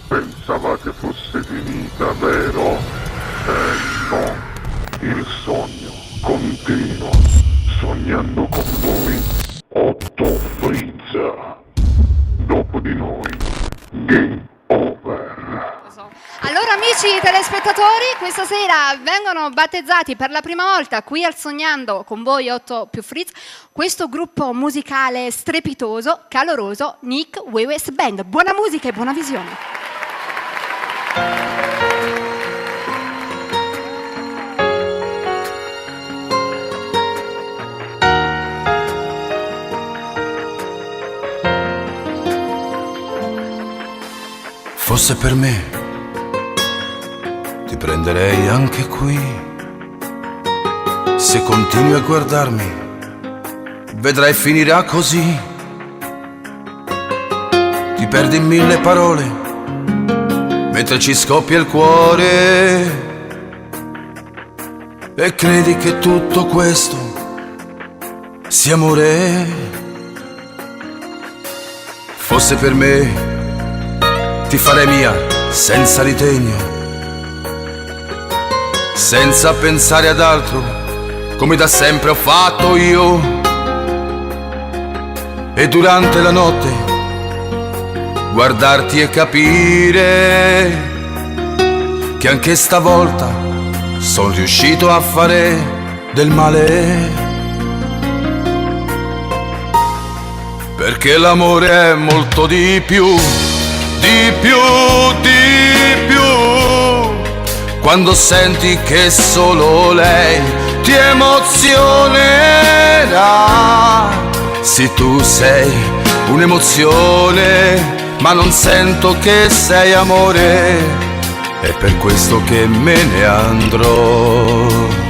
Pensavate fosse finita, vero? No, il sogno continua, sognando con voi, Otto Frizza. Dopo di noi, game over. Allora amici telespettatori, questa sera vengono battezzati per la prima volta qui al Sognando con voi 8 più Fritz questo gruppo musicale strepitoso, caloroso, Nick Wewes Band. Buona musica e buona visione. Fosse per me, ti prenderei anche qui. Se continui a guardarmi, vedrai finirà così. Ti perdi in mille parole, mentre ci scoppia il cuore. E credi che tutto questo sia amore. Fosse per me, ti farei mia senza ritegno, senza pensare ad altro, come da sempre ho fatto io. E durante la notte guardarti e capire che anche stavolta sono riuscito a fare del male. Perché l'amore è molto di più, di più, di più, quando senti che solo lei ti emozionerà. Sì, tu sei un'emozione, ma non sento che sei amore, è per questo che me ne andrò.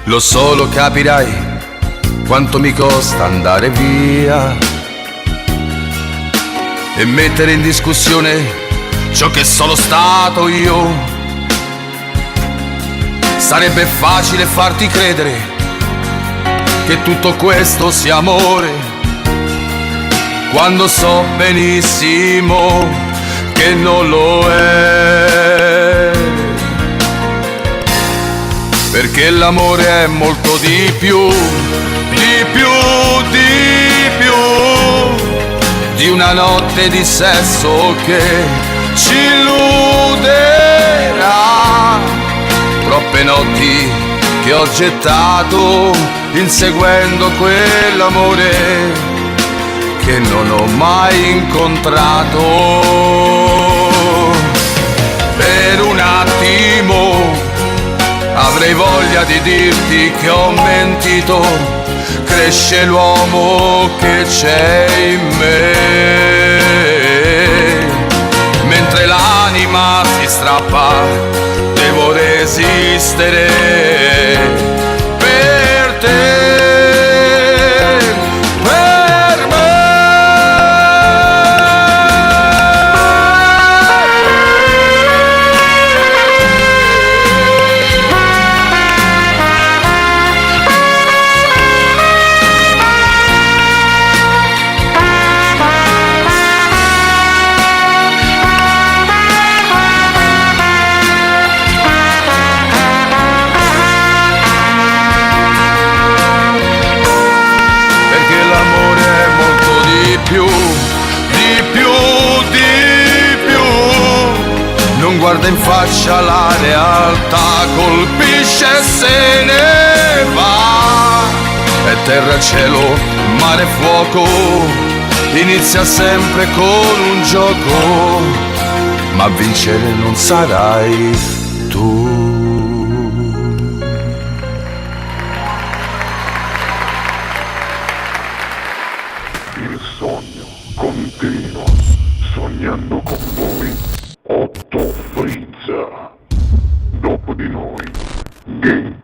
Lo so, lo capirai quanto mi costa andare via e mettere in discussione ciò che sono stato io. Sarebbe facile farti credere che tutto questo sia amore, quando so benissimo che non lo è. Perché l'amore è molto di più, di più, di più, di una notte di sesso che ci illuderà. Troppe notti che ho gettato inseguendo quell'amore che non ho mai incontrato. Per un attimo avrei voglia di dirti che ho mentito, cresce l'uomo che c'è in me. Mentre l'anima si strappa, devo resistere per te. Guarda in faccia la realtà, colpisce e se ne va. E terra, cielo, mare, fuoco, inizia sempre con un gioco, ma a vincere non sarai tu. Il sogno continua, sognando con voi, Otto Frizza. Dopo di noi, game